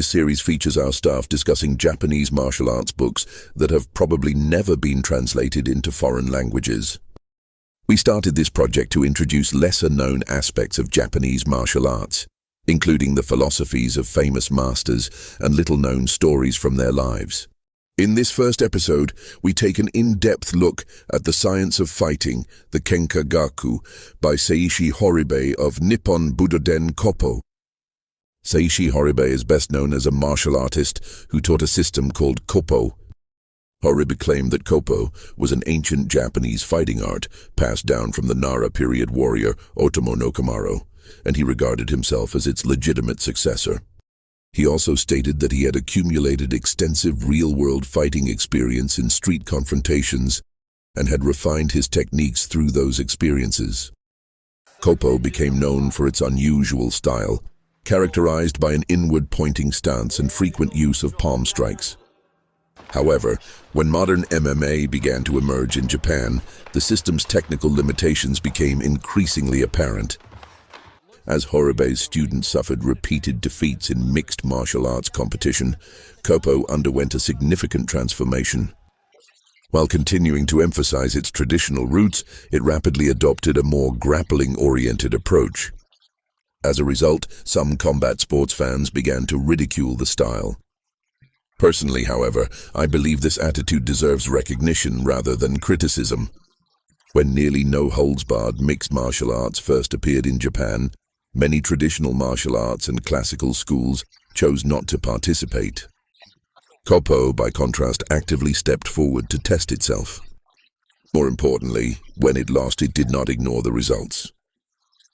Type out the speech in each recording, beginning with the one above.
This series features our staff discussing Japanese martial arts books that have probably never been translated into foreign languages. We started this project to introduce lesser-known aspects of Japanese martial arts, including the philosophies of famous masters and little-known stories from their lives. In this first episode, we take an in-depth look at The Science of Fighting, the Kenkagaku, by Seishi Horibe of Nippon Budoden Koppo. Seishi Horibe is best known as a martial artist who taught a system called Koppo. Horibe claimed that Koppo was an ancient Japanese fighting art passed down from the Nara period warrior Otomo no Kamaro, and he regarded himself as its legitimate successor. He also stated that he had accumulated extensive real-world fighting experience in street confrontations and had refined his techniques through those experiences. Koppo became known for its unusual style, characterized by an inward-pointing stance and frequent use of palm strikes. However, when modern MMA began to emerge in Japan, the system's technical limitations became increasingly apparent. As Horibe's students suffered repeated defeats in mixed martial arts competition, Koppo underwent a significant transformation. While continuing to emphasize its traditional roots, it rapidly adopted a more grappling-oriented approach. As a result, some combat sports fans began to ridicule the style. Personally, however, I believe this attitude deserves recognition rather than criticism. When nearly no-holds-barred mixed martial arts first appeared in Japan, many traditional martial arts and classical schools chose not to participate. Koppo, by contrast, actively stepped forward to test itself. More importantly, when it lost, it did not ignore the results.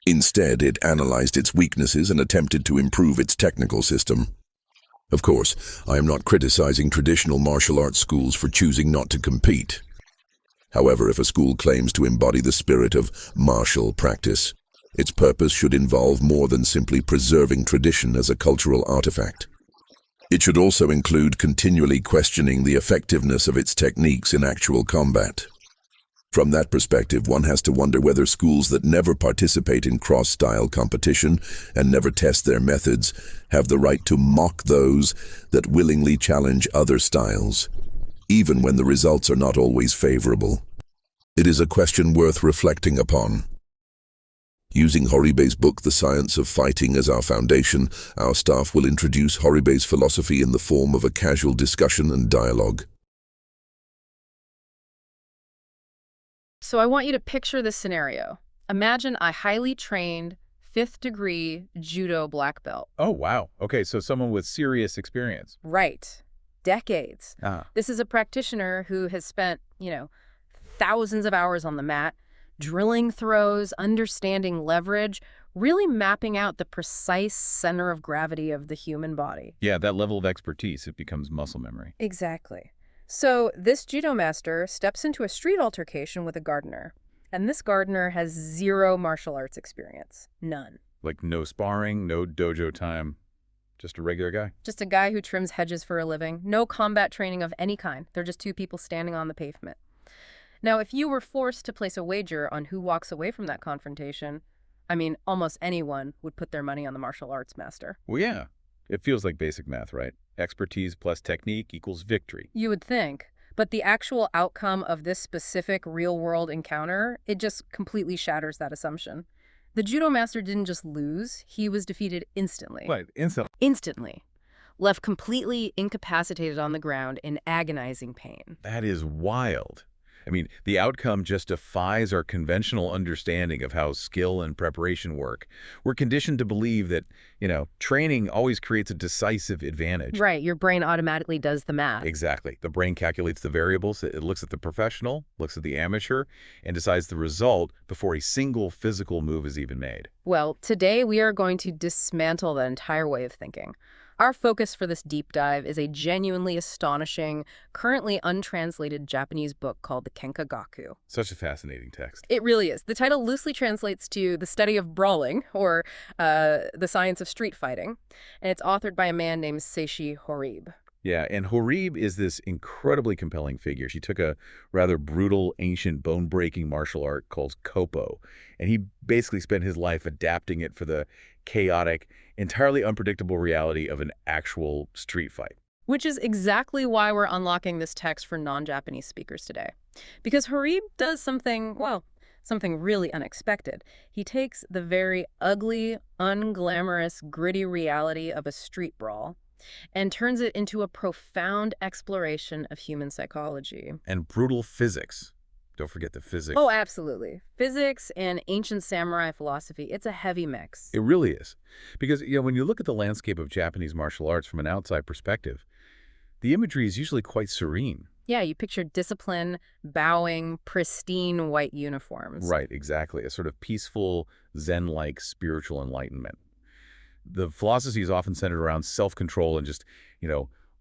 Instead, it analyzed its weaknesses and attempted to improve its technical system. Of course, I am not criticizing traditional martial arts schools for choosing not to compete. However, if a school claims to embody the spirit of martial practice, its purpose should involve more than simply preserving tradition as a cultural artifact. It should also include continually questioning the effectiveness of its techniques in actual combat. From that perspective, one has to wonder whether schools that never participate in cross-style competition and never test their methods have the right to mock those that willingly challenge other styles, even when the results are not always favorable. It is a question worth reflecting upon. Using Horibe's book, The Science of Fighting, as our foundation, our staff will introduce Horibe's philosophy in the form of a casual discussion and dialogue. So I want you to picture this scenario. Imagine a highly trained, 5th-degree judo black belt. Oh, wow. Okay, so someone with serious experience. Right. Decades. Ah. This is a practitioner who has spent, thousands of hours on the mat, drilling throws, understanding leverage, really mapping out the precise center of gravity of the human body. Yeah, that level of expertise, it becomes muscle memory. Exactly. So this judo master steps into a street altercation with a gardener. And this gardener has zero martial arts experience. None. Like no sparring, no dojo time, just a regular guy? Just a guy who trims hedges for a living. No combat training of any kind. They're just two people standing on the pavement. Now, if you were forced to place a wager on who walks away from that confrontation, almost anyone would put their money on the martial arts master. Well, yeah. It feels like basic math, right? Expertise plus technique equals victory. You would think. But the actual outcome of this specific real-world encounter, it just completely shatters that assumption. The judo master didn't just lose, he was defeated instantly. What? Instantly. Left completely incapacitated on the ground in agonizing pain. That is wild. The outcome just defies our conventional understanding of how skill and preparation work. We're conditioned to believe that, training always creates a decisive advantage. Right, your brain automatically does the math. Exactly. The brain calculates the variables. It looks at the professional, looks at the amateur, and decides the result before a single physical move is even made. Well, today we are going to dismantle that entire way of thinking. Our focus for this deep dive is a genuinely astonishing, currently untranslated Japanese book called the Kenkagaku. Such a fascinating text. It really is. The title loosely translates to The Study of Brawling, or The Science of Street Fighting, and it's authored by a man named Seishi Horibe. Yeah, and Horibe is this incredibly compelling figure. She took a rather brutal, ancient, bone-breaking martial art called Koppo, and he basically spent his life adapting it for the chaotic, entirely unpredictable reality of an actual street fight. Which is exactly why we're unlocking this text for non-Japanese speakers today. Because Horibe does something, well, something really unexpected. He takes the very ugly, unglamorous, gritty reality of a street brawl and turns it into a profound exploration of human psychology. And brutal physics. Don't forget the physics. Oh, absolutely. Physics and ancient samurai philosophy, it's a heavy mix. It really is. Because, when you look at the landscape of Japanese martial arts from an outside perspective, the imagery is usually quite serene. Yeah, you picture discipline, bowing, pristine white uniforms. Right, exactly. A sort of peaceful, Zen-like spiritual enlightenment. The philosophy is often centered around self-control and just,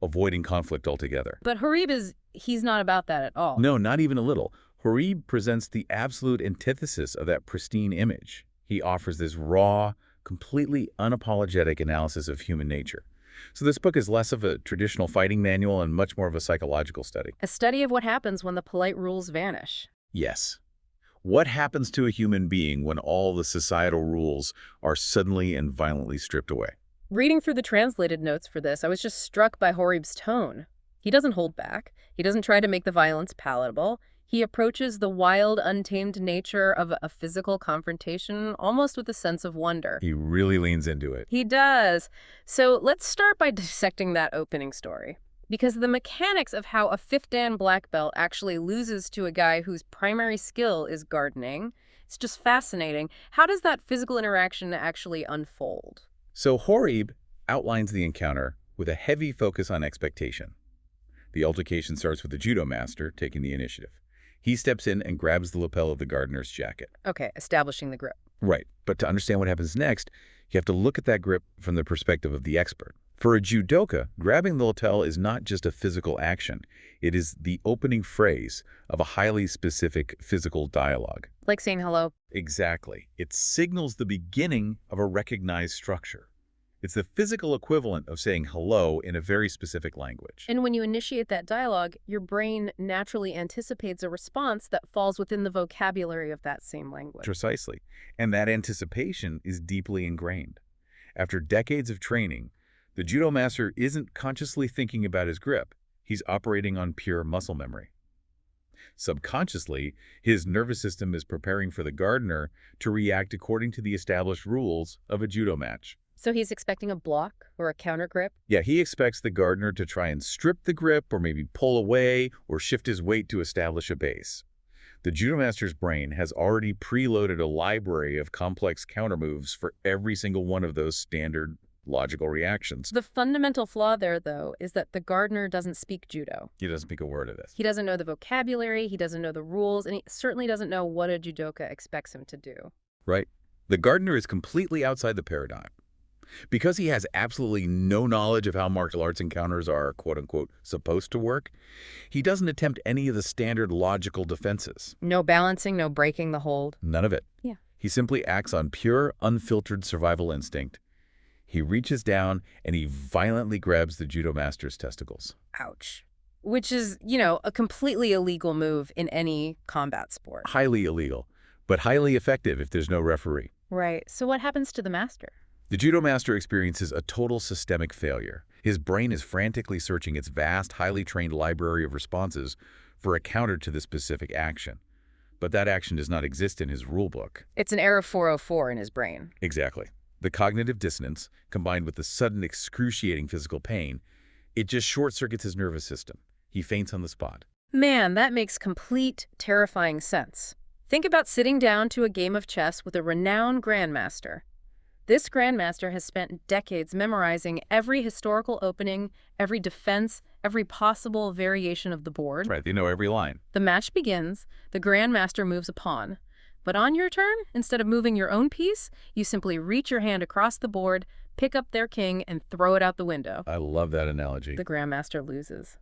avoiding conflict altogether. But Horibe he's not about that at all. No, not even a little. Horibe presents the absolute antithesis of that pristine image. He offers this raw, completely unapologetic analysis of human nature. So this book is less of a traditional fighting manual and much more of a psychological study. A study of what happens when the polite rules vanish. Yes. What happens to a human being when all the societal rules are suddenly and violently stripped away? Reading through the translated notes for this, I was just struck by Horibe's tone. He doesn't hold back. He doesn't try to make the violence palatable. He approaches the wild, untamed nature of a physical confrontation almost with a sense of wonder. He really leans into it. He does. So let's start by dissecting that opening story. Because the mechanics of how a 5th Dan black belt actually loses to a guy whose primary skill is gardening, it's just fascinating. How does that physical interaction actually unfold? So Horibe outlines the encounter with a heavy focus on expectation. The altercation starts with the judo master taking the initiative. He steps in and grabs the lapel of the gardener's jacket. Okay, establishing the grip. Right, but to understand what happens next, you have to look at that grip from the perspective of the expert. For a judoka, grabbing the lapel is not just a physical action. It is the opening phrase of a highly specific physical dialogue. Like saying hello. Exactly. It signals the beginning of a recognized structure. It's the physical equivalent of saying hello in a very specific language. And when you initiate that dialogue, your brain naturally anticipates a response that falls within the vocabulary of that same language. Precisely. And that anticipation is deeply ingrained. After decades of training, the judo master isn't consciously thinking about his grip. He's operating on pure muscle memory. Subconsciously, his nervous system is preparing for the gardener to react according to the established rules of a judo match. So he's expecting a block or a counter grip? Yeah, he expects the gardener to try and strip the grip or maybe pull away or shift his weight to establish a base. The judo master's brain has already preloaded a library of complex countermoves for every single one of those standard logical reactions. The fundamental flaw there, though, is that the gardener doesn't speak judo. He doesn't speak a word of this. He doesn't know the vocabulary, he doesn't know the rules, and he certainly doesn't know what a judoka expects him to do. Right. The gardener is completely outside the paradigm. Because he has absolutely no knowledge of how martial arts encounters are, quote-unquote, supposed to work, he doesn't attempt any of the standard logical defenses. No balancing, no breaking the hold. None of it. Yeah. He simply acts on pure, unfiltered survival instinct. He reaches down and he violently grabs the judo master's testicles. Ouch. Which is, a completely illegal move in any combat sport. Highly illegal, but highly effective if there's no referee. Right. So what happens to the master? The judo master experiences a total systemic failure. His brain is frantically searching its vast, highly trained library of responses for a counter to the specific action. But that action does not exist in his rulebook. It's an error 404 in his brain. Exactly. The cognitive dissonance, combined with the sudden excruciating physical pain, it just short-circuits his nervous system. He faints on the spot. Man, that makes complete, terrifying sense. Think about sitting down to a game of chess with a renowned grandmaster. This grandmaster has spent decades memorizing every historical opening, every defense, every possible variation of the board. Right, they know every line. The match begins, the grandmaster moves a pawn. But on your turn, instead of moving your own piece, you simply reach your hand across the board, pick up their king, and throw it out the window. I love that analogy. The grandmaster loses.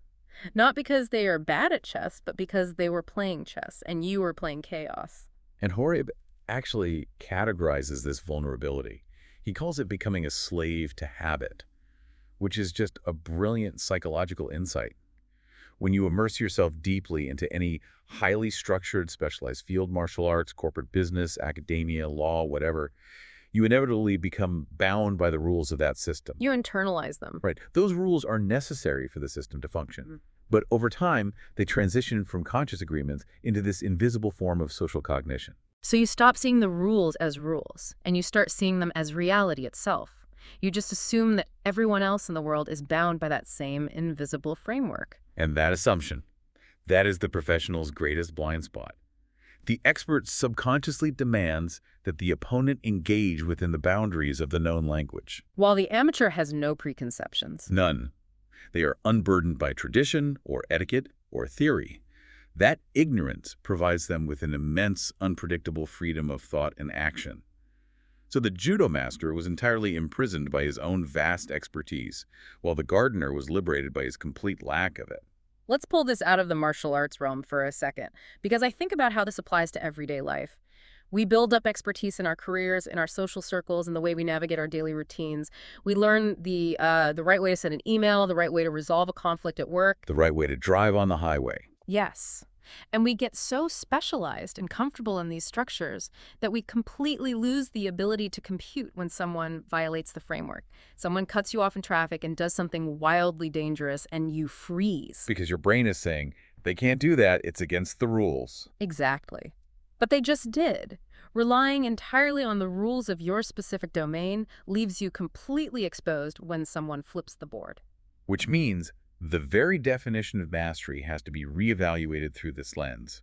Not because they are bad at chess, but because they were playing chess, and you were playing chaos. And Horibe actually categorizes this vulnerability. He calls it becoming a slave to habit, which is just a brilliant psychological insight. When you immerse yourself deeply into any highly structured, specialized field, martial arts, corporate business, academia, law, whatever, you inevitably become bound by the rules of that system. You internalize them. Right. Those rules are necessary for the system to function. But over time, they transition from conscious agreements into this invisible form of social cognition. So you stop seeing the rules as rules, and you start seeing them as reality itself. You just assume that everyone else in the world is bound by that same invisible framework. And that assumption, that is the professional's greatest blind spot. The expert subconsciously demands that the opponent engage within the boundaries of the known language. While the amateur has no preconceptions. None. They are unburdened by tradition or etiquette or theory. That ignorance provides them with an immense, unpredictable freedom of thought and action. So the judo master was entirely imprisoned by his own vast expertise, while the gardener was liberated by his complete lack of it. Let's pull this out of the martial arts realm for a second, because I think about how this applies to everyday life. We build up expertise in our careers, in our social circles, in the way we navigate our daily routines. We learn the right way to send an email, the right way to resolve a conflict at work. The right way to drive on the highway. Yes. And we get so specialized and comfortable in these structures that we completely lose the ability to compute when someone violates the framework. Someone cuts you off in traffic and does something wildly dangerous, and you freeze. Because your brain is saying, they can't do that, it's against the rules. Exactly. But they just did. Relying entirely on the rules of your specific domain leaves you completely exposed when someone flips the board. Which means the very definition of mastery has to be reevaluated through this lens.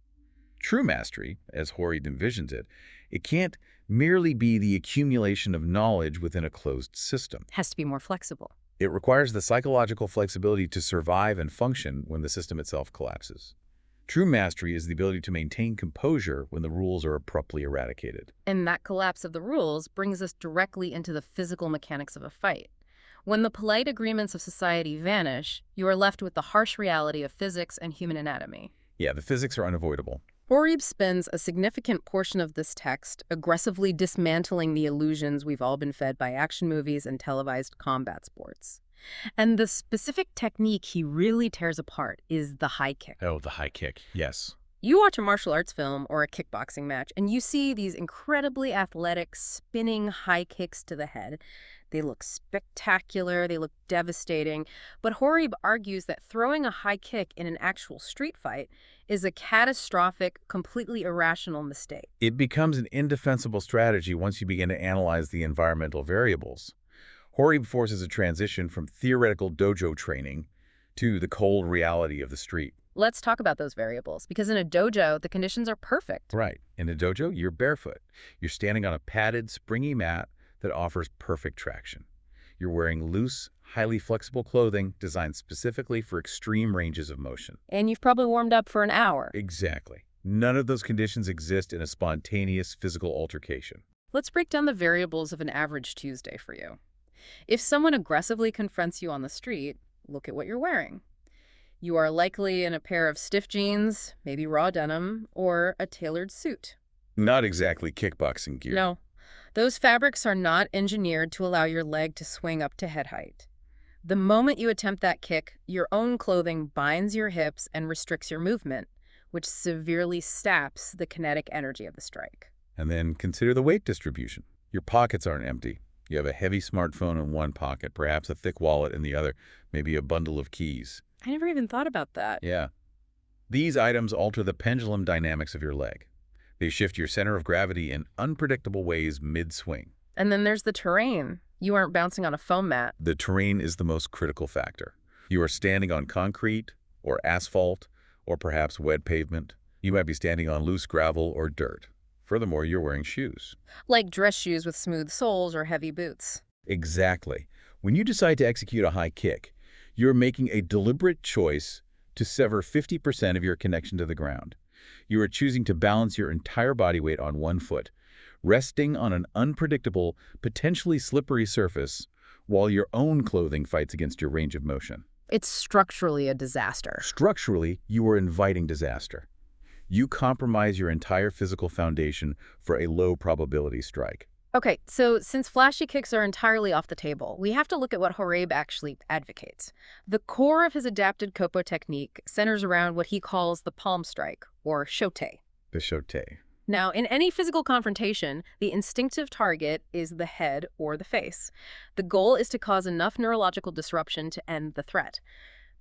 True mastery, as Horibe envisions it, it can't merely be the accumulation of knowledge within a closed system. Has to be more flexible. It requires the psychological flexibility to survive and function when the system itself collapses. True mastery is the ability to maintain composure when the rules are abruptly eradicated. And that collapse of the rules brings us directly into the physical mechanics of a fight. When the polite agreements of society vanish, you are left with the harsh reality of physics and human anatomy. Yeah, the physics are unavoidable. Horibe spends a significant portion of this text aggressively dismantling the illusions we've all been fed by action movies and televised combat sports. And the specific technique he really tears apart is the high kick. Oh, the high kick, yes. You watch a martial arts film or a kickboxing match, and you see these incredibly athletic, spinning high kicks to the head. They look spectacular, they look devastating, but Horibe argues that throwing a high kick in an actual street fight is a catastrophic, completely irrational mistake. It becomes an indefensible strategy once you begin to analyze the environmental variables. Horibe forces a transition from theoretical dojo training to the cold reality of the street. Let's talk about those variables, because in a dojo, the conditions are perfect. Right. In a dojo, you're barefoot. You're standing on a padded, springy mat that offers perfect traction. You're wearing loose, highly flexible clothing designed specifically for extreme ranges of motion. And you've probably warmed up for an hour. Exactly. None of those conditions exist in a spontaneous physical altercation. Let's break down the variables of an average Tuesday for you. If someone aggressively confronts you on the street, look at what you're wearing. You are likely in a pair of stiff jeans, maybe raw denim, or a tailored suit. Not exactly kickboxing gear. No. Those fabrics are not engineered to allow your leg to swing up to head height. The moment you attempt that kick, your own clothing binds your hips and restricts your movement, which severely saps the kinetic energy of the strike. And then consider the weight distribution. Your pockets aren't empty. You have a heavy smartphone in one pocket, perhaps a thick wallet in the other, maybe a bundle of keys. I never even thought about that. Yeah. These items alter the pendulum dynamics of your leg. They shift your center of gravity in unpredictable ways mid-swing. And then there's the terrain. You aren't bouncing on a foam mat. The terrain is the most critical factor. You are standing on concrete or asphalt or perhaps wet pavement. You might be standing on loose gravel or dirt. Furthermore, you're wearing shoes. Like dress shoes with smooth soles or heavy boots. Exactly. When you decide to execute a high kick, you're making a deliberate choice to sever 50% of your connection to the ground. You are choosing to balance your entire body weight on one foot, resting on an unpredictable, potentially slippery surface, while your own clothing fights against your range of motion. It's structurally a disaster. Structurally, you are inviting disaster. You compromise your entire physical foundation for a low-probability strike. Okay, so since flashy kicks are entirely off the table, we have to look at what Horibe actually advocates. The core of his adapted Koppo technique centers around what he calls the palm strike, or shote. The shote. Now, in any physical confrontation, the instinctive target is the head or the face. The goal is to cause enough neurological disruption to end the threat.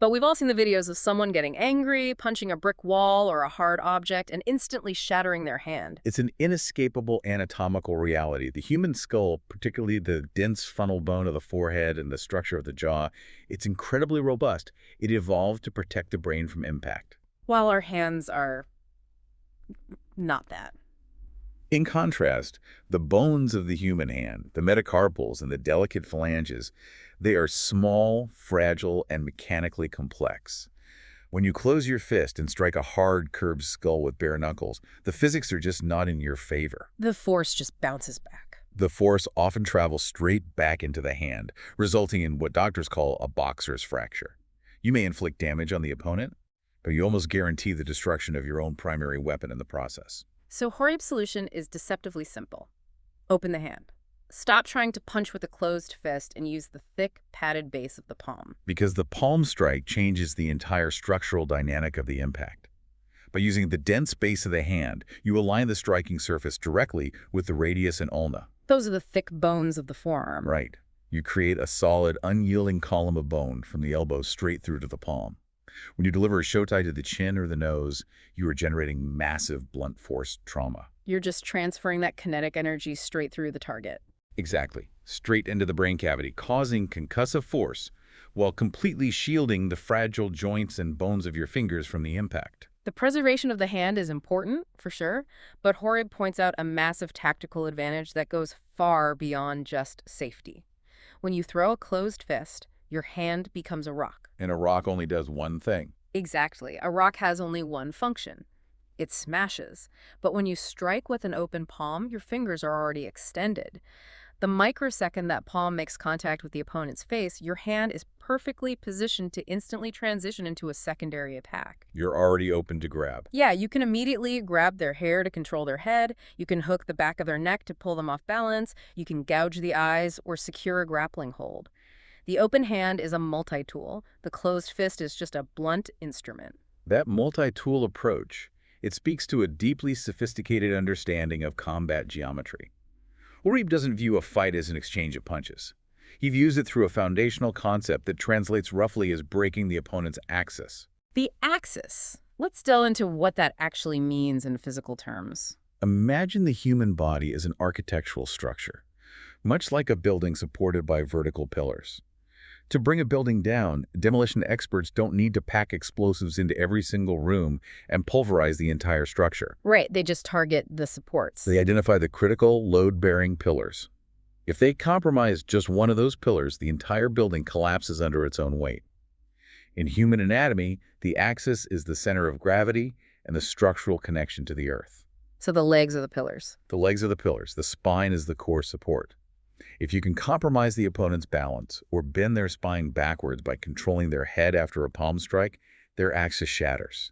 But we've all seen the videos of someone getting angry, punching a brick wall or a hard object, and instantly shattering their hand. It's an inescapable anatomical reality. The human skull, particularly the dense frontal bone of the forehead and the structure of the jaw, it's incredibly robust. It evolved to protect the brain from impact. While our hands are not that. In contrast, the bones of the human hand, the metacarpals and the delicate phalanges, they are small, fragile, and mechanically complex. When you close your fist and strike a hard, curved skull with bare knuckles, the physics are just not in your favor. The force just bounces back. The force often travels straight back into the hand, resulting in what doctors call a boxer's fracture. You may inflict damage on the opponent, but you almost guarantee the destruction of your own primary weapon in the process. So Horibe's solution is deceptively simple. Open the hand. Stop trying to punch with a closed fist and use the thick, padded base of the palm. Because the palm strike changes the entire structural dynamic of the impact. By using the dense base of the hand, you align the striking surface directly with the radius and ulna. Those are the thick bones of the forearm. Right. You create a solid, unyielding column of bone from the elbow straight through to the palm. When you deliver a shote to the chin or the nose, you are generating massive blunt force trauma. You're just transferring that kinetic energy straight through the target. Exactly. Straight into the brain cavity, causing concussive force while completely shielding the fragile joints and bones of your fingers from the impact. The preservation of the hand is important, for sure, but Horibe points out a massive tactical advantage that goes far beyond just safety. When you throw a closed fist, your hand becomes a rock. And a rock only does one thing. Exactly. A rock has only one function. It smashes. But when you strike with an open palm, your fingers are already extended. The microsecond that palm makes contact with the opponent's face, your hand is perfectly positioned to instantly transition into a secondary attack. You're already open to grab. Yeah, you can immediately grab their hair to control their head, you can hook the back of their neck to pull them off balance, you can gouge the eyes or secure a grappling hold. The open hand is a multi-tool. The closed fist is just a blunt instrument. That multi-tool approach, it speaks to a deeply sophisticated understanding of combat geometry. Horibe doesn't view a fight as an exchange of punches. He views it through a foundational concept that translates roughly as breaking the opponent's axis. The axis. Let's delve into what that actually means in physical terms. Imagine the human body as an architectural structure, much like a building supported by vertical pillars. To bring a building down, demolition experts don't need to pack explosives into every single room and pulverize the entire structure. Right, they just target the supports. They identify the critical, load-bearing pillars. If they compromise just one of those pillars, the entire building collapses under its own weight. In human anatomy, the axis is the center of gravity and the structural connection to the earth. So the legs are the pillars. The legs are the pillars. The spine is the core support. If you can compromise the opponent's balance or bend their spine backwards by controlling their head after a palm strike, their axis shatters.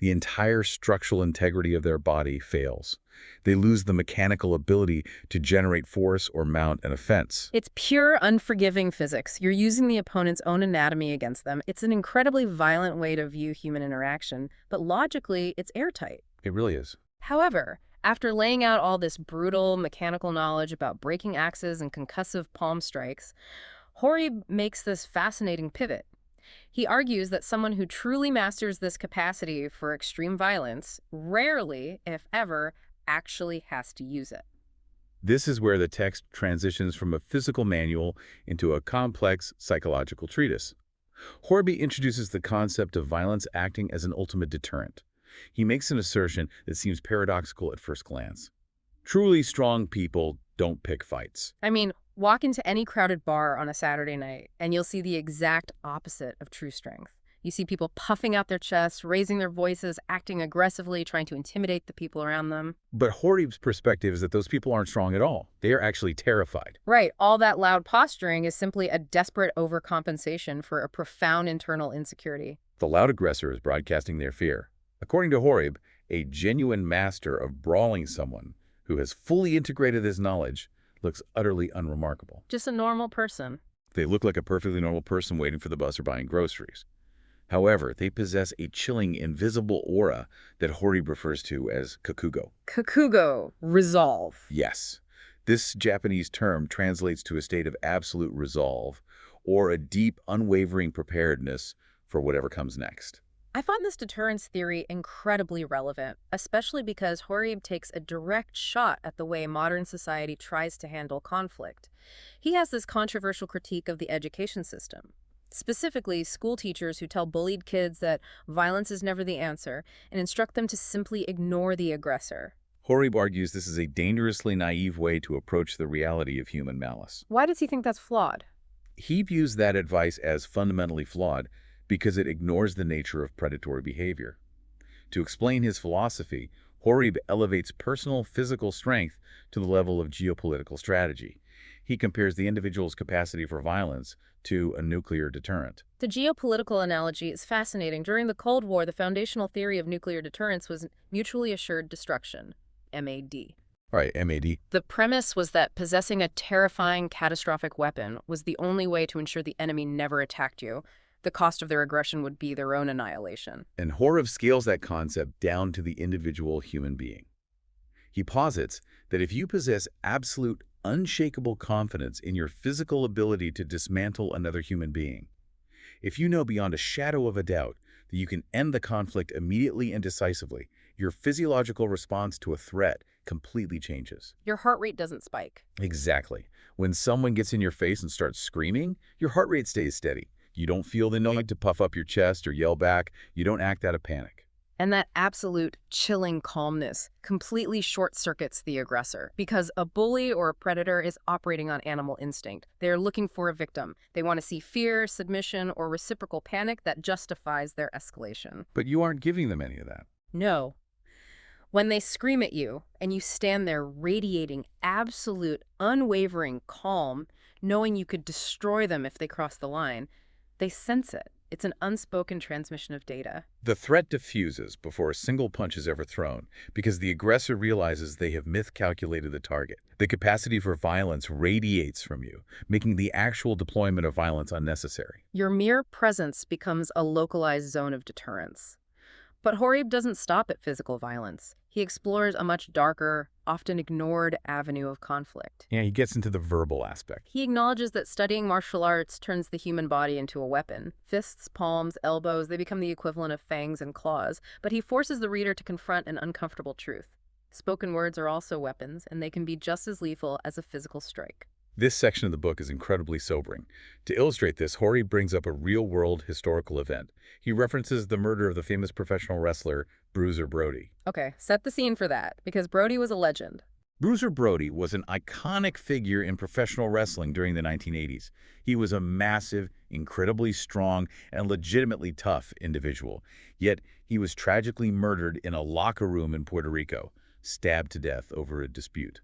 The entire structural integrity of their body fails. They lose the mechanical ability to generate force or mount an offense. It's pure, unforgiving physics. You're using the opponent's own anatomy against them. It's an incredibly violent way to view human interaction, but logically, it's airtight. It really is. However, after laying out all this brutal mechanical knowledge about breaking axes and concussive palm strikes, Horibe makes this fascinating pivot. He argues that someone who truly masters this capacity for extreme violence rarely, if ever, actually has to use it. This is where the text transitions from a physical manual into a complex psychological treatise. Horibe introduces the concept of violence acting as an ultimate deterrent. He makes an assertion that seems paradoxical at first glance. Truly strong people don't pick fights. I mean, walk into any crowded bar on a Saturday night, and you'll see the exact opposite of true strength. You see people puffing out their chests, raising their voices, acting aggressively, trying to intimidate the people around them. But Horibe's perspective is that those people aren't strong at all. They are actually terrified. Right. All that loud posturing is simply a desperate overcompensation for a profound internal insecurity. The loud aggressor is broadcasting their fear. According to Horibe, a genuine master of brawling someone who has fully integrated his knowledge looks utterly unremarkable. Just a normal person. They look like a perfectly normal person waiting for the bus or buying groceries. However, they possess a chilling, invisible aura that Horibe refers to as kakugo. Kakugo, resolve. Yes. This Japanese term translates to a state of absolute resolve or a deep, unwavering preparedness for whatever comes next. I find this deterrence theory incredibly relevant, especially because Horibe takes a direct shot at the way modern society tries to handle conflict. He has this controversial critique of the education system, specifically school teachers who tell bullied kids that violence is never the answer and instruct them to simply ignore the aggressor. Horibe argues this is a dangerously naive way to approach the reality of human malice. Why does he think that's flawed? He views that advice as fundamentally flawed because it ignores the nature of predatory behavior. To explain his philosophy, Horibe elevates personal physical strength to the level of geopolitical strategy. He compares the individual's capacity for violence to a nuclear deterrent. The geopolitical analogy is fascinating. During the Cold War, the foundational theory of nuclear deterrence was mutually assured destruction, MAD. Right, MAD. The premise was that possessing a terrifying, catastrophic weapon was the only way to ensure the enemy never attacked you. The cost of their aggression would be their own annihilation. And Horibe scales that concept down to the individual human being. He posits that if you possess absolute, unshakable confidence in your physical ability to dismantle another human being, if you know beyond a shadow of a doubt that you can end the conflict immediately and decisively, your physiological response to a threat completely changes. Your heart rate doesn't spike. Exactly. When someone gets in your face and starts screaming, your heart rate stays steady. You don't feel the need to puff up your chest or yell back. You don't act out of panic. And that absolute chilling calmness completely short-circuits the aggressor, because a bully or a predator is operating on animal instinct. They're looking for a victim. They want to see fear, submission, or reciprocal panic that justifies their escalation. But you aren't giving them any of that. No. When they scream at you and you stand there radiating absolute, unwavering calm, knowing you could destroy them if they cross the line, they sense it. It's an unspoken transmission of data. The threat diffuses before a single punch is ever thrown because the aggressor realizes they have miscalculated the target. The capacity for violence radiates from you, making the actual deployment of violence unnecessary. Your mere presence becomes a localized zone of deterrence. But Horibe doesn't stop at physical violence. He explores a much darker, often ignored avenue of conflict. Yeah, he gets into the verbal aspect. He acknowledges that studying martial arts turns the human body into a weapon. Fists, palms, elbows, they become the equivalent of fangs and claws. But he forces the reader to confront an uncomfortable truth. Spoken words are also weapons, and they can be just as lethal as a physical strike. This section of the book is incredibly sobering. To illustrate this, Horibe brings up a real-world historical event. He references the murder of the famous professional wrestler, Bruiser Brody. Okay, set the scene for that, because Brody was a legend. Bruiser Brody was an iconic figure in professional wrestling during the 1980s. He was a massive, incredibly strong, and legitimately tough individual. Yet, he was tragically murdered in a locker room in Puerto Rico, stabbed to death over a dispute.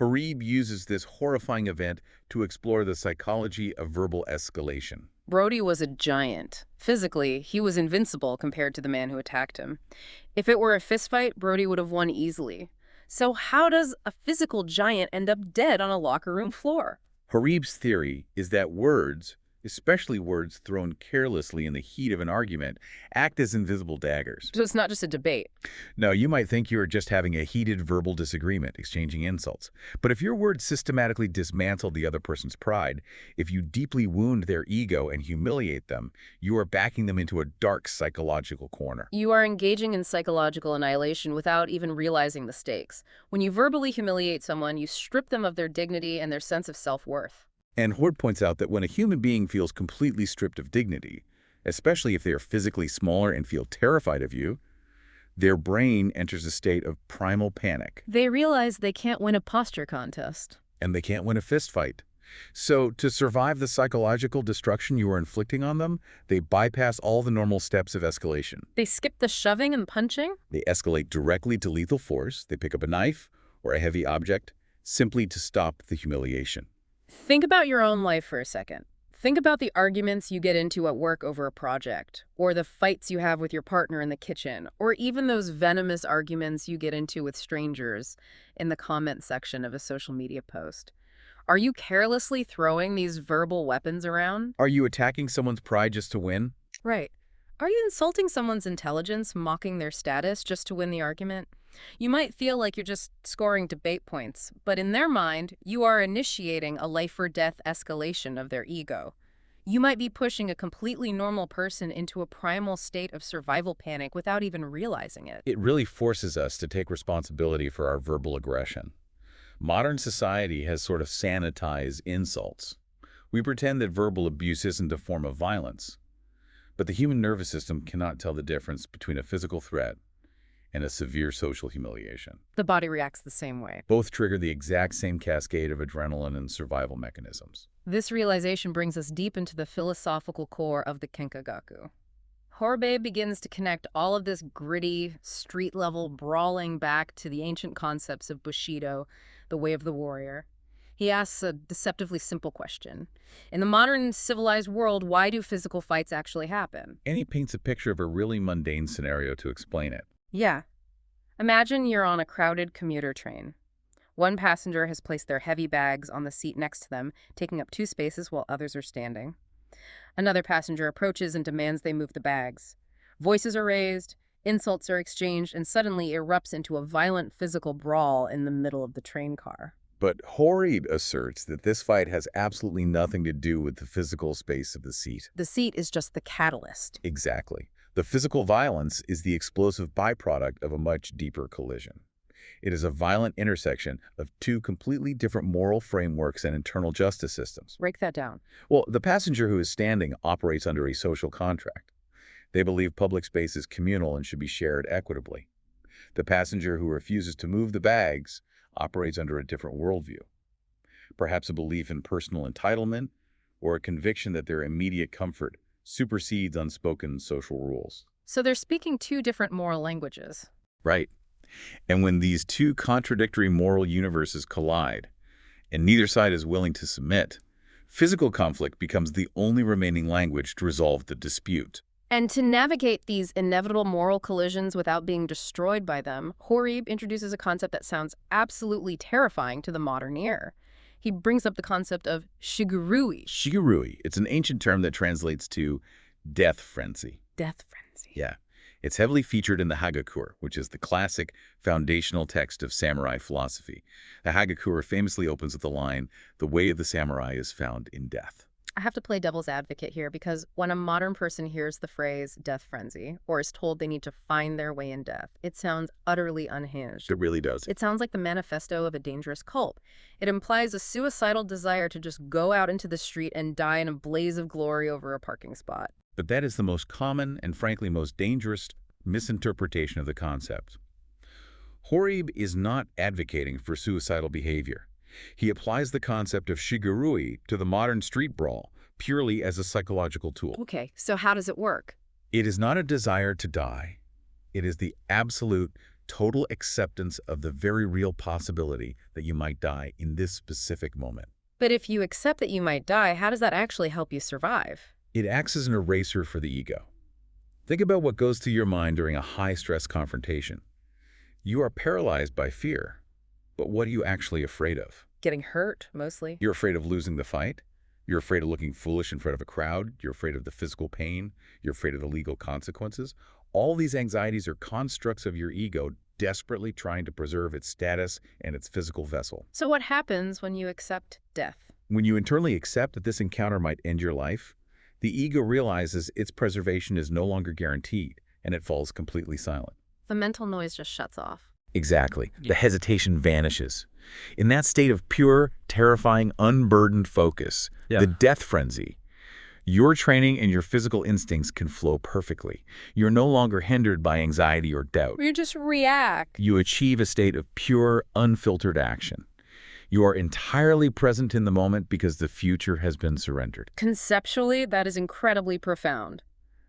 Horibe uses this horrifying event to explore the psychology of verbal escalation. Brody was a giant. Physically, he was invincible compared to the man who attacked him. If it were a fistfight, Brody would have won easily. So how does a physical giant end up dead on a locker room floor? Horibe's theory is that words, especially words thrown carelessly in the heat of an argument, act as invisible daggers. So it's not just a debate. No, you might think you are just having a heated verbal disagreement, exchanging insults. But if your words systematically dismantle the other person's pride, if you deeply wound their ego and humiliate them, you are backing them into a dark psychological corner. You are engaging in psychological annihilation without even realizing the stakes. When you verbally humiliate someone, you strip them of their dignity and their sense of self-worth. And Horibe points out that when a human being feels completely stripped of dignity, especially if they are physically smaller and feel terrified of you, their brain enters a state of primal panic. They realize they can't win a posture contest. And they can't win a fist fight. So to survive the psychological destruction you are inflicting on them, they bypass all the normal steps of escalation. They skip the shoving and punching? They escalate directly to lethal force. They pick up a knife or a heavy object simply to stop the humiliation. Think about your own life for a second. Think about the arguments you get into at work over a project, or the fights you have with your partner in the kitchen, or even those venomous arguments you get into with strangers in the comment section of a social media post. Are you carelessly throwing these verbal weapons around? Are you attacking someone's pride just to win? Right. Are you insulting someone's intelligence, mocking their status just to win the argument? You might feel like you're just scoring debate points, but in their mind, you are initiating a life-or-death escalation of their ego. You might be pushing a completely normal person into a primal state of survival panic without even realizing it. It really forces us to take responsibility for our verbal aggression. Modern society has sort of sanitized insults. We pretend that verbal abuse isn't a form of violence. But the human nervous system cannot tell the difference between a physical threat and a severe social humiliation. The body reacts the same way. Both trigger the exact same cascade of adrenaline and survival mechanisms. This realization brings us deep into the philosophical core of the Kenkagaku. Horibe begins to connect all of this gritty, street-level brawling back to the ancient concepts of Bushido, the way of the warrior. He asks a deceptively simple question. In the modern civilized world, why do physical fights actually happen? And he paints a picture of a really mundane scenario to explain it. Yeah. Imagine you're on a crowded commuter train. One passenger has placed their heavy bags on the seat next to them, taking up 2 spaces while others are standing. Another passenger approaches and demands they move the bags. Voices are raised, insults are exchanged, and suddenly erupts into a violent physical brawl in the middle of the train car. But Horibe asserts that this fight has absolutely nothing to do with the physical space of the seat. The seat is just the catalyst. Exactly. The physical violence is the explosive byproduct of a much deeper collision. It is a violent intersection of 2 completely different moral frameworks and internal justice systems. Break that down. Well, the passenger who is standing operates under a social contract. They believe public space is communal and should be shared equitably. The passenger who refuses to move the bags operates under a different worldview. Perhaps a belief in personal entitlement or a conviction that their immediate comfort supersedes unspoken social rules. So they're speaking 2 different moral languages. Right. And when these 2 contradictory moral universes collide, and neither side is willing to submit, physical conflict becomes the only remaining language to resolve the dispute. And to navigate these inevitable moral collisions without being destroyed by them, Horibe introduces a concept that sounds absolutely terrifying to the modern ear. He brings up the concept of shigurui. Shigurui. It's an ancient term that translates to death frenzy. Death frenzy. Yeah. It's heavily featured in the Hagakure, which is the classic foundational text of samurai philosophy. The Hagakure famously opens with the line, "The way of the samurai is found in death." I have to play devil's advocate here because when a modern person hears the phrase death frenzy or is told they need to find their way in death, it sounds utterly unhinged. It really does. It sounds like the manifesto of a dangerous cult. It implies a suicidal desire to just go out into the street and die in a blaze of glory over a parking spot. But that is the most common and frankly most dangerous misinterpretation of the concept. Horibe is not advocating for suicidal behavior. He applies the concept of shigurui to the modern street brawl purely as a psychological tool. Okay, so how does it work? It is not a desire to die. It is the absolute, total acceptance of the very real possibility that you might die in this specific moment. But if you accept that you might die, how does that actually help you survive? It acts as an eraser for the ego. Think about what goes through your mind during a high-stress confrontation. You are paralyzed by fear. But what are you actually afraid of? Getting hurt, mostly. You're afraid of losing the fight. You're afraid of looking foolish in front of a crowd. You're afraid of the physical pain. You're afraid of the legal consequences. All these anxieties are constructs of your ego desperately trying to preserve its status and its physical vessel. So what happens when you accept death? When you internally accept that this encounter might end your life, the ego realizes its preservation is no longer guaranteed, and it falls completely silent. The mental noise just shuts off. Exactly. The hesitation vanishes. In that state of pure, terrifying, unburdened focus, the death frenzy, your training and your physical instincts can flow perfectly. You're no longer hindered by anxiety or doubt. You just react. You achieve a state of pure, unfiltered action. You are entirely present in the moment because the future has been surrendered. Conceptually, that is incredibly profound.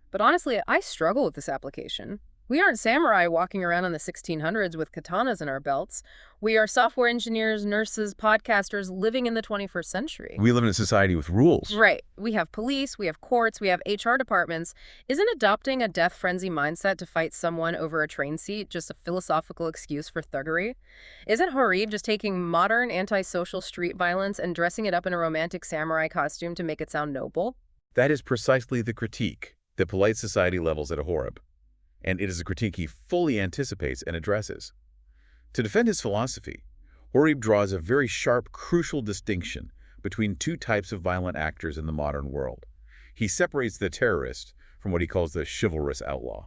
But honestly, I struggle with this application. We aren't samurai walking around in the 1600s with katanas in our belts. We are software engineers, nurses, podcasters living in the 21st century. We live in a society with rules. Right. We have police, we have courts, we have HR departments. Isn't adopting a death frenzy mindset to fight someone over a train seat just a philosophical excuse for thuggery? Isn't Horibe just taking modern antisocial street violence and dressing it up in a romantic samurai costume to make it sound noble? That is precisely the critique that polite society levels at Horibe. And it is a critique he fully anticipates and addresses. To defend his philosophy, Horibe draws a very sharp, crucial distinction between two types of violent actors in the modern world. He separates the terrorist from what he calls the chivalrous outlaw.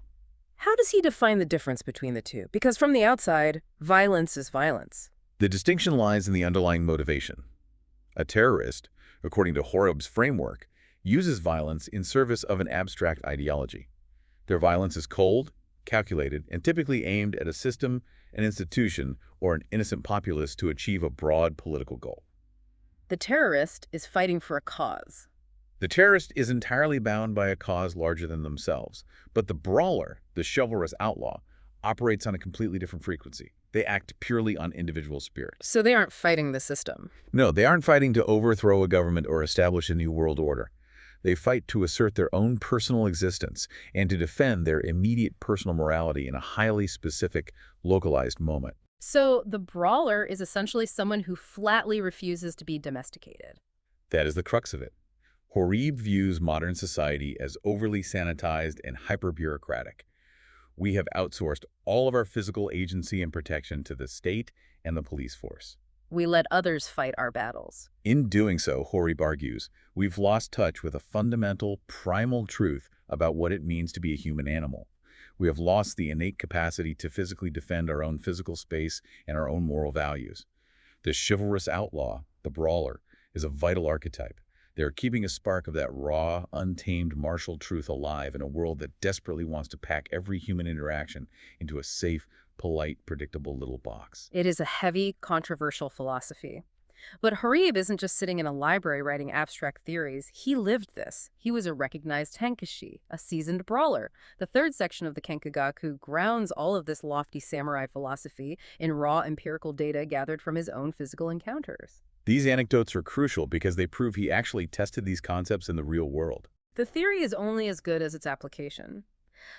How does he define the difference between the two? Because from the outside, violence is violence. The distinction lies in the underlying motivation. A terrorist, according to Horibe's framework, uses violence in service of an abstract ideology. Their violence is cold, calculated, and typically aimed at a system, an institution, or an innocent populace to achieve a broad political goal. The terrorist is fighting for a cause. The terrorist is entirely bound by a cause larger than themselves, but the brawler, the chivalrous outlaw, operates on a completely different frequency. They act purely on individual spirit. So they aren't fighting the system. No, they aren't fighting to overthrow a government or establish a new world order. They fight to assert their own personal existence and to defend their immediate personal morality in a highly specific, localized moment. So the brawler is essentially someone who flatly refuses to be domesticated. That is the crux of it. Horibe views modern society as overly sanitized and hyper-bureaucratic. We have outsourced all of our physical agency and protection to the state and the police force. We let others fight our battles. In doing so, Horibe argues, we've lost touch with a fundamental, primal truth about what it means to be a human animal. We have lost the innate capacity to physically defend our own physical space and our own moral values. The chivalrous outlaw, the brawler, is a vital archetype. They are keeping a spark of that raw, untamed martial truth alive in a world that desperately wants to pack every human interaction into a safe, polite, predictable little box. It is a heavy, controversial philosophy. But Horibe isn't just sitting in a library writing abstract theories. He lived this. He was a recognized Tenkashi, a seasoned brawler. The third section of the Kenkagaku grounds all of this lofty samurai philosophy in raw empirical data gathered from his own physical encounters. These anecdotes are crucial because they prove he actually tested these concepts in the real world. The theory is only as good as its application.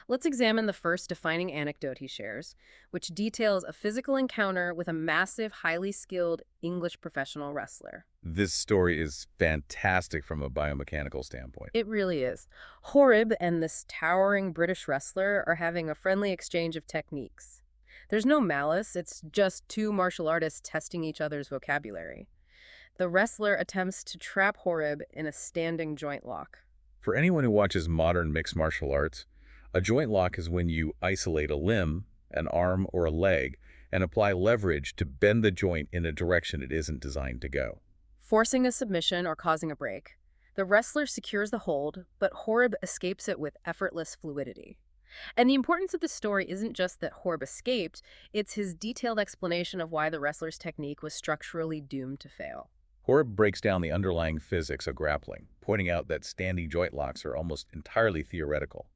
Let's examine the first defining anecdote he shares, which details a physical encounter with a massive, highly skilled English professional wrestler. This story is fantastic from a biomechanical standpoint. It really is. Horibe and this towering British wrestler are having a friendly exchange of techniques. There's no malice, it's just two martial artists testing each other's vocabulary. The wrestler attempts to trap Horibe in a standing joint lock. For anyone who watches modern mixed martial arts, a joint lock is when you isolate a limb, an arm, or a leg, and apply leverage to bend the joint in a direction it isn't designed to go. Forcing a submission or causing a break, the wrestler secures the hold, but Horibe escapes it with effortless fluidity. And the importance of the story isn't just that Horibe escaped, it's his detailed explanation of why the wrestler's technique was structurally doomed to fail. Horibe breaks down the underlying physics of grappling, pointing out that standing joint locks are almost entirely theoretical.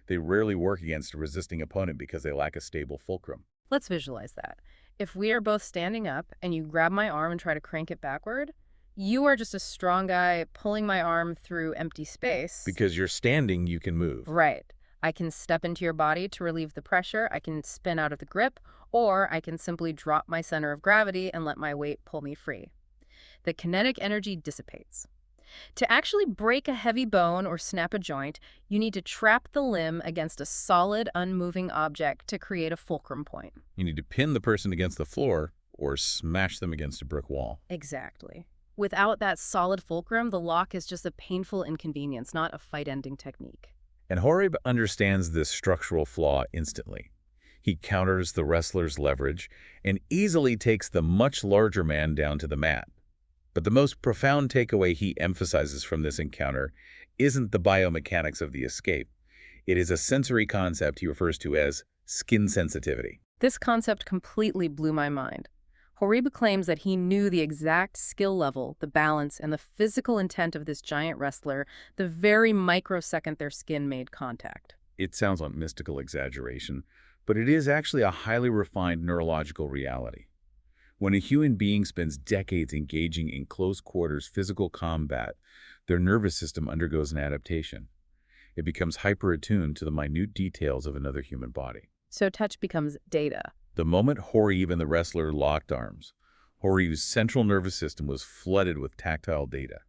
They rarely work against a resisting opponent because they lack a stable fulcrum. Let's visualize that. If we are both standing up and you grab my arm and try to crank it backward, you are just a strong guy pulling my arm through empty space. Because you're standing, you can move. Right. I can step into your body to relieve the pressure, I can spin out of the grip, or I can simply drop my center of gravity and let my weight pull me free. The kinetic energy dissipates. To actually break a heavy bone or snap a joint, you need to trap the limb against a solid, unmoving object to create a fulcrum point. You need to pin the person against the floor or smash them against a brick wall. Exactly. Without that solid fulcrum, the lock is just a painful inconvenience, not a fight-ending technique. And Horibe understands this structural flaw instantly. He counters the wrestler's leverage and easily takes the much larger man down to the mat. But the most profound takeaway he emphasizes from this encounter isn't the biomechanics of the escape. It is a sensory concept he refers to as skin sensitivity. This concept completely blew my mind. Horibe claims that he knew the exact skill level, the balance, and the physical intent of this giant wrestler the very microsecond their skin made contact. It sounds like mystical exaggeration, but it is actually a highly refined neurological reality. When a human being spends decades engaging in close-quarters physical combat, their nervous system undergoes an adaptation. It becomes hyper-attuned to the minute details of another human body. So touch becomes data. The moment Horibe and the wrestler locked arms, Horibe's central nervous system was flooded with tactile data.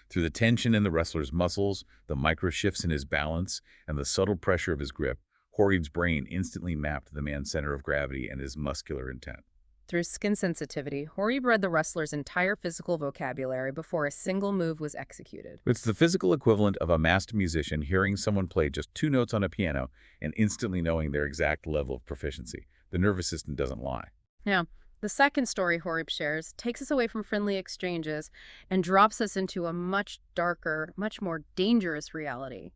Through the tension in the wrestler's muscles, the micro-shifts in his balance, and the subtle pressure of his grip, Horibe's brain instantly mapped the man's center of gravity and his muscular intent. Through skin sensitivity, Horibe read the wrestler's entire physical vocabulary before a single move was executed. It's the physical equivalent of a master musician hearing someone play just 2 notes on a piano and instantly knowing their exact level of proficiency. The nervous system doesn't lie. Now, the second story Horibe shares takes us away from friendly exchanges and drops us into a much darker, much more dangerous reality.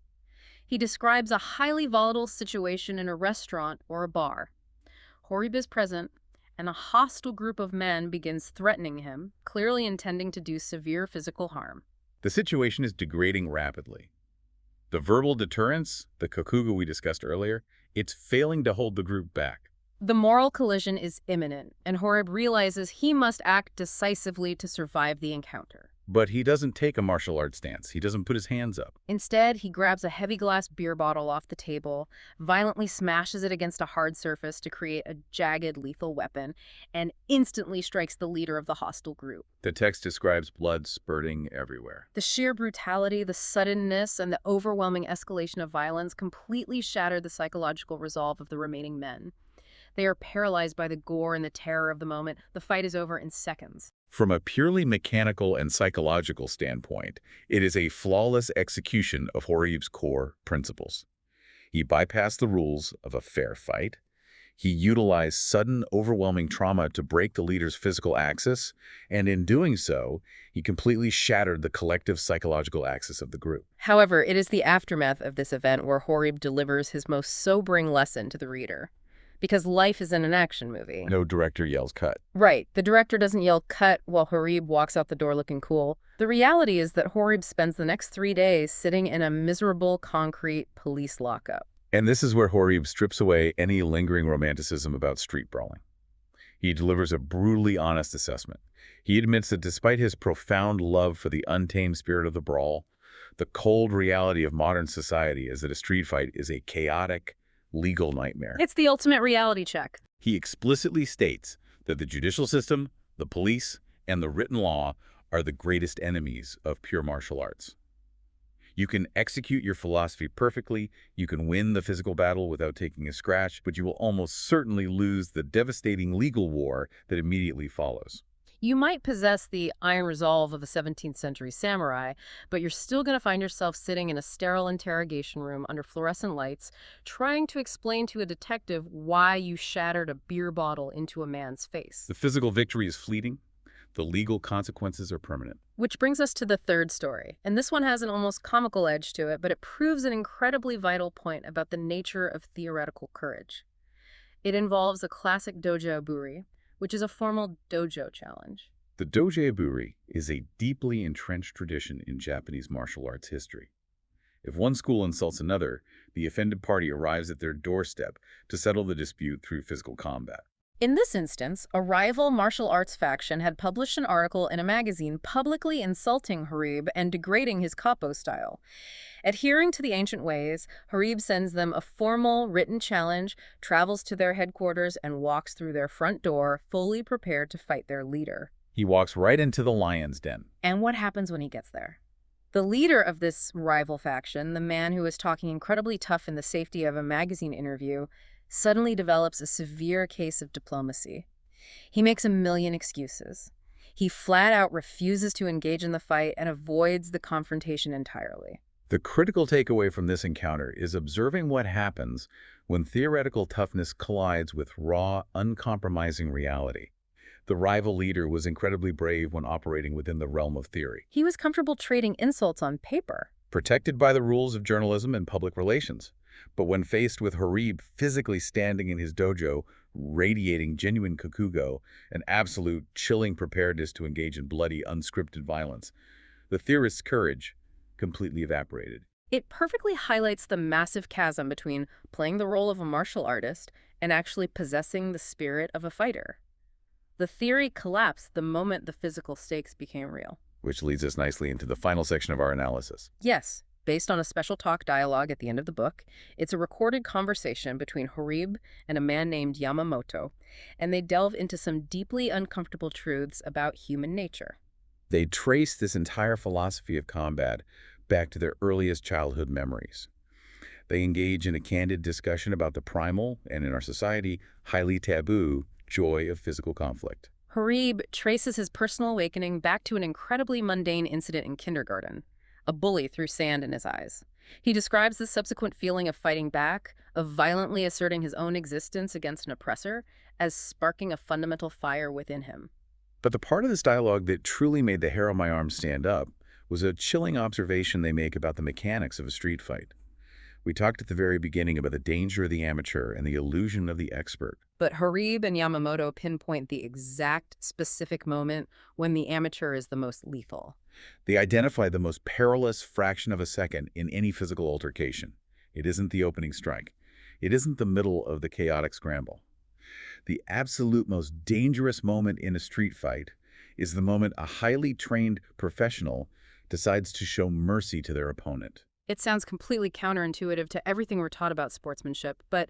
He describes a highly volatile situation in a restaurant or a bar. Horibe is present, and a hostile group of men begins threatening him, clearly intending to do severe physical harm. The situation is degrading rapidly. The verbal deterrence, the kokugo we discussed earlier, it's failing to hold the group back. The moral collision is imminent, and Horibe realizes he must act decisively to survive the encounter. But he doesn't take a martial arts stance. He doesn't put his hands up. Instead, he grabs a heavy glass beer bottle off the table, violently smashes it against a hard surface to create a jagged, lethal weapon, and instantly strikes the leader of the hostile group. The text describes blood spurting everywhere. The sheer brutality, the suddenness, and the overwhelming escalation of violence completely shatter the psychological resolve of the remaining men. They are paralyzed by the gore and the terror of the moment. The fight is over in seconds. From a purely mechanical and psychological standpoint, it is a flawless execution of Horibe's core principles. He bypassed the rules of a fair fight. He utilized sudden, overwhelming trauma to break the leader's physical axis, and in doing so, he completely shattered the collective psychological axis of the group. However, it is the aftermath of this event where Horibe delivers his most sobering lesson to the reader. Because life is in an action movie. No director yells cut. Right. The director doesn't yell cut while Horibe walks out the door looking cool. The reality is that Horibe spends the next 3 days sitting in a miserable concrete police lockup. And this is where Horibe strips away any lingering romanticism about street brawling. He delivers a brutally honest assessment. He admits that despite his profound love for the untamed spirit of the brawl, the cold reality of modern society is that a street fight is a chaotic, legal nightmare. It's the ultimate reality check. He explicitly states that the judicial system, the police, and the written law are the greatest enemies of pure martial arts. You can execute your philosophy perfectly, you can win the physical battle without taking a scratch, but you will almost certainly lose the devastating legal war that immediately follows. You might possess the iron resolve of a 17th century samurai, but you're still going to find yourself sitting in a sterile interrogation room under fluorescent lights, trying to explain to a detective why you shattered a beer bottle into a man's face. The physical victory is fleeting. The legal consequences are permanent. Which brings us to the third story, and this one has an almost comical edge to it, but it proves an incredibly vital point about the nature of theoretical courage. It involves a classic dojo aburi, which is a formal dojo challenge. The dojo aburi is a deeply entrenched tradition in Japanese martial arts history. If one school insults another, the offended party arrives at their doorstep to settle the dispute through physical combat. In this instance, a rival martial arts faction had published an article in a magazine publicly insulting Horibe and degrading his Koppo style. Adhering to the ancient ways, Horibe sends them a formal written challenge, travels to their headquarters, and walks through their front door, fully prepared to fight their leader. He walks right into the lion's den. And what happens when he gets there? The leader of this rival faction, the man who is talking incredibly tough in the safety of a magazine interview, suddenly develops a severe case of diplomacy. He makes a million excuses. He flat out refuses to engage in the fight and avoids the confrontation entirely. The critical takeaway from this encounter is observing what happens when theoretical toughness collides with raw, uncompromising reality. The rival leader was incredibly brave when operating within the realm of theory. He was comfortable trading insults on paper, protected by the rules of journalism and public relations. But when faced with Horibe physically standing in his dojo, radiating genuine kokugo, an absolute chilling preparedness to engage in bloody, unscripted violence, the theorist's courage completely evaporated. It perfectly highlights the massive chasm between playing the role of a martial artist and actually possessing the spirit of a fighter. The theory collapsed the moment the physical stakes became real. Which leads us nicely into the final section of our analysis. Yes, based on a special talk dialogue at the end of the book, it's a recorded conversation between Horibe and a man named Yamamoto, and they delve into some deeply uncomfortable truths about human nature. They trace this entire philosophy of combat back to their earliest childhood memories. They engage in a candid discussion about the primal, and in our society, highly taboo, joy of physical conflict. Horibe traces his personal awakening back to an incredibly mundane incident in kindergarten. A bully threw sand in his eyes. He describes the subsequent feeling of fighting back, of violently asserting his own existence against an oppressor, as sparking a fundamental fire within him. But the part of this dialogue that truly made the hair on my arm stand up was a chilling observation they make about the mechanics of a street fight. We talked at the very beginning about the danger of the amateur and the illusion of the expert. But Horibe and Yamamoto pinpoint the exact specific moment when the amateur is the most lethal. They identify the most perilous fraction of a second in any physical altercation. It isn't the opening strike. It isn't the middle of the chaotic scramble. The absolute most dangerous moment in a street fight is the moment a highly trained professional decides to show mercy to their opponent. It sounds completely counterintuitive to everything we're taught about sportsmanship, but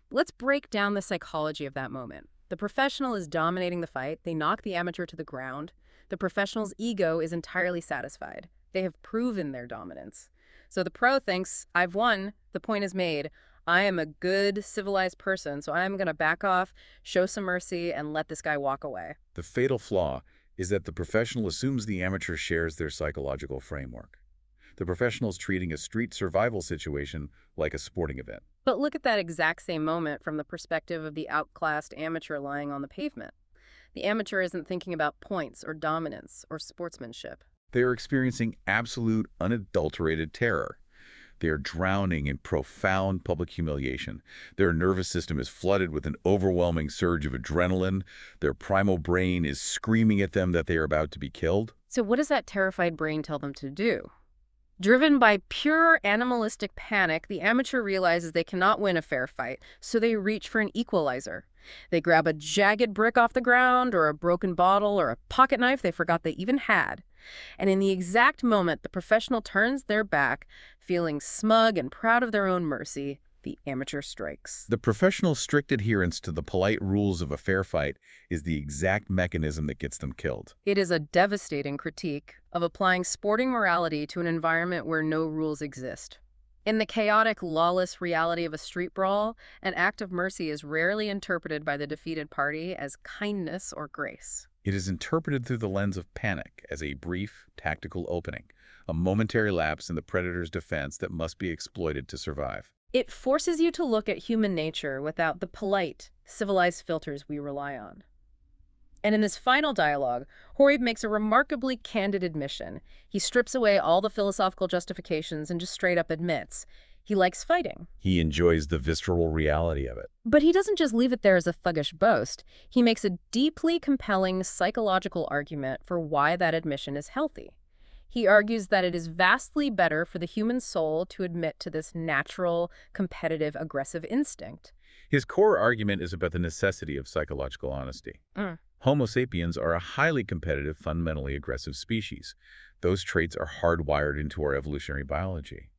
let's break down the psychology of that moment. The professional is dominating the fight. They knock the amateur to the ground. The professional's ego is entirely satisfied. They have proven their dominance. So the pro thinks, I've won, the point is made. I am a good, civilized person, so I'm going to back off, show some mercy, and let this guy walk away. The fatal flaw is that the professional assumes the amateur shares their psychological framework. The professional is treating a street survival situation like a sporting event. But look at that exact same moment from the perspective of the outclassed amateur lying on the pavement. The amateur isn't thinking about points or dominance or sportsmanship. They are experiencing absolute, unadulterated terror. They are drowning in profound public humiliation. Their nervous system is flooded with an overwhelming surge of adrenaline. Their primal brain is screaming at them that they are about to be killed. So what does that terrified brain tell them to do? Driven by pure animalistic panic, the amateur realizes they cannot win a fair fight, so they reach for an equalizer. They grab a jagged brick off the ground, or a broken bottle, or a pocket knife they forgot they even had. And in the exact moment the professional turns their back, feeling smug and proud of their own mercy, the amateur strikes. The professional's strict adherence to the polite rules of a fair fight is the exact mechanism that gets them killed. It is a devastating critique of applying sporting morality to an environment where no rules exist. In the chaotic, lawless reality of a street brawl, an act of mercy is rarely interpreted by the defeated party as kindness or grace. It is interpreted through the lens of panic as a brief, tactical opening, a momentary lapse in the predator's defense that must be exploited to survive. It forces you to look at human nature without the polite, civilized filters we rely on. And in this final dialogue, Horibe makes a remarkably candid admission. He strips away all the philosophical justifications and just straight up admits he likes fighting. He enjoys the visceral reality of it. But he doesn't just leave it there as a thuggish boast. He makes a deeply compelling psychological argument for why that admission is healthy. He argues that it is vastly better for the human soul to admit to this natural, competitive, aggressive instinct. His core argument is about the necessity of psychological honesty. Homo sapiens are a highly competitive, fundamentally aggressive species. Those traits are hardwired into our evolutionary biology.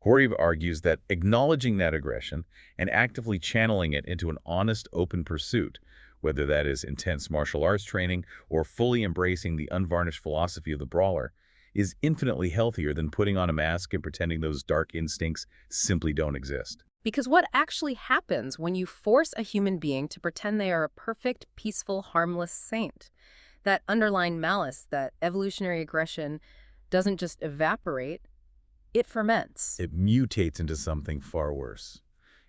Horibe argues that acknowledging that aggression and actively channeling it into an honest, open pursuit, whether that is intense martial arts training or fully embracing the unvarnished philosophy of the brawler, is infinitely healthier than putting on a mask and pretending those dark instincts simply don't exist. Because what actually happens when you force a human being to pretend they are a perfect, peaceful, harmless saint? That underlying malice, that evolutionary aggression, doesn't just evaporate, it ferments. It mutates into something far worse.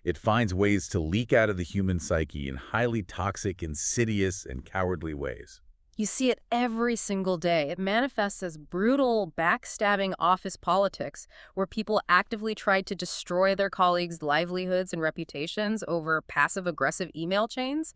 It finds ways to leak out of the human psyche in highly toxic, insidious, and cowardly ways. You see it every single day. It manifests as brutal, backstabbing office politics, where people actively try to destroy their colleagues' livelihoods and reputations over passive-aggressive email chains.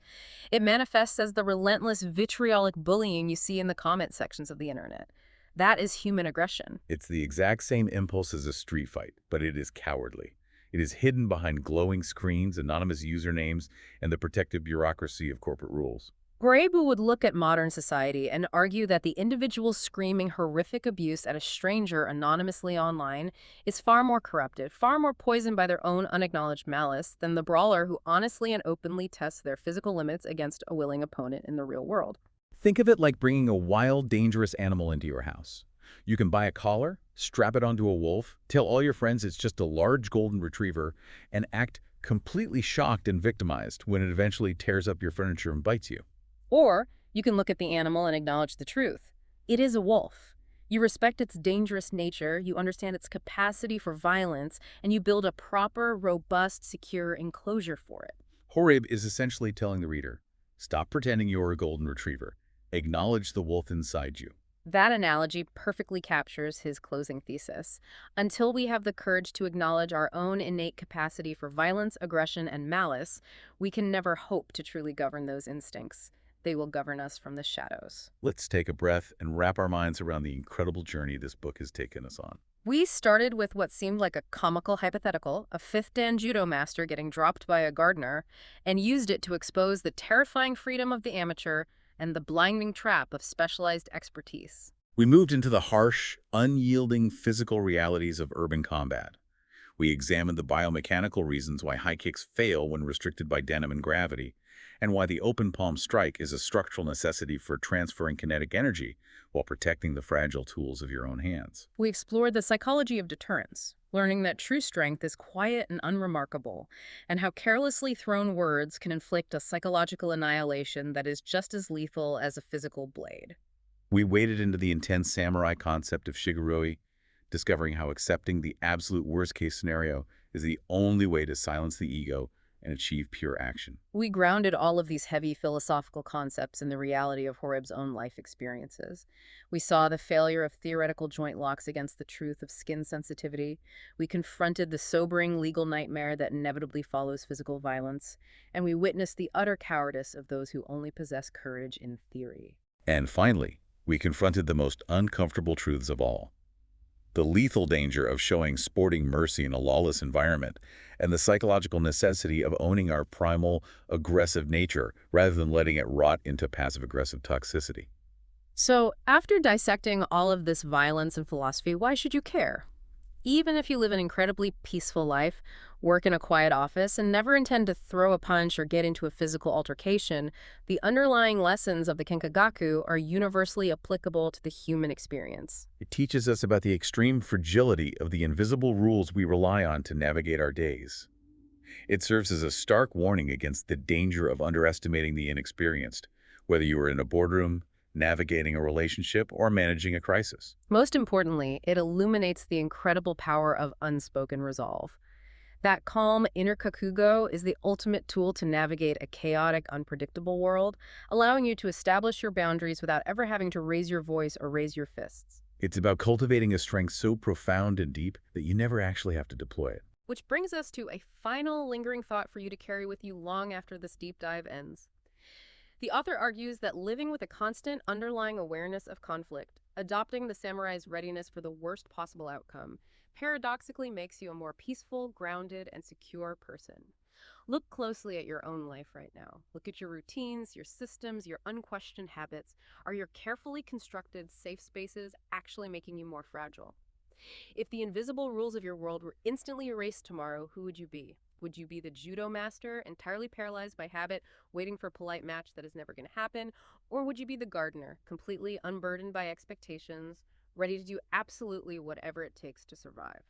It manifests as the relentless, vitriolic bullying you see in the comment sections of the internet. That is human aggression. It's the exact same impulse as a street fight, but it is cowardly. It is hidden behind glowing screens, anonymous usernames, and the protective bureaucracy of corporate rules. Horibe would look at modern society and argue that the individual screaming horrific abuse at a stranger anonymously online is far more corrupted, far more poisoned by their own unacknowledged malice than the brawler who honestly and openly tests their physical limits against a willing opponent in the real world. Think of it like bringing a wild, dangerous animal into your house. You can buy a collar, strap it onto a wolf, tell all your friends it's just a large golden retriever, and act completely shocked and victimized when it eventually tears up your furniture and bites you. Or you can look at the animal and acknowledge the truth. It is a wolf. You respect its dangerous nature, you understand its capacity for violence, and you build a proper, robust, secure enclosure for it. Horibe is essentially telling the reader, stop pretending you're a golden retriever. Acknowledge the wolf inside you. That analogy perfectly captures his closing thesis. Until we have the courage to acknowledge our own innate capacity for violence, aggression, and malice, we can never hope to truly govern those instincts. They will govern us from the shadows. Let's take a breath and wrap our minds around the incredible journey this book has taken us on. We started with what seemed like a comical hypothetical, a fifth dan judo master getting dropped by a gardener, and used it to expose the terrifying freedom of the amateur and the blinding trap of specialized expertise. We moved into the harsh, unyielding physical realities of urban combat. We examined the biomechanical reasons why high kicks fail when restricted by denim and gravity, and why the open palm strike is a structural necessity for transferring kinetic energy while protecting the fragile tools of your own hands. We explored the psychology of deterrence, learning that true strength is quiet and unremarkable, and how carelessly thrown words can inflict a psychological annihilation that is just as lethal as a physical blade. We waded into the intense samurai concept of shiguroi, discovering how accepting the absolute worst-case scenario is the only way to silence the ego and achieve pure action. We grounded all of these heavy philosophical concepts in the reality of Horibe's own life experiences. We saw the failure of theoretical joint locks against the truth of skin sensitivity. We confronted the sobering legal nightmare that inevitably follows physical violence. And we witnessed the utter cowardice of those who only possess courage in theory. And finally, we confronted the most uncomfortable truths of all: the lethal danger of showing sporting mercy in a lawless environment, and the psychological necessity of owning our primal, aggressive nature rather than letting it rot into passive-aggressive toxicity. So, after dissecting all of this violence and philosophy, why should you care? Even if you live an incredibly peaceful life, work in a quiet office, and never intend to throw a punch or get into a physical altercation, the underlying lessons of the Kenkagaku are universally applicable to the human experience. It teaches us about the extreme fragility of the invisible rules we rely on to navigate our days. It serves as a stark warning against the danger of underestimating the inexperienced, whether you are in a boardroom, navigating a relationship, or managing a crisis. Most importantly, it illuminates the incredible power of unspoken resolve. That calm inner kakugo is the ultimate tool to navigate a chaotic, unpredictable world, allowing you to establish your boundaries without ever having to raise your voice or raise your fists. It's about cultivating a strength so profound and deep that you never actually have to deploy it. Which brings us to a final lingering thought for you to carry with you long after this deep dive ends. The author argues that living with a constant underlying awareness of conflict, adopting the samurai's readiness for the worst possible outcome, paradoxically makes you a more peaceful, grounded, and secure person. Look closely at your own life right now. Look at your routines, your systems, your unquestioned habits. Are your carefully constructed safe spaces actually making you more fragile? If the invisible rules of your world were instantly erased tomorrow, who would you be? Would you be the judo master, entirely paralyzed by habit, waiting for a polite match that is never going to happen? Or would you be the gardener, completely unburdened by expectations, ready to do absolutely whatever it takes to survive?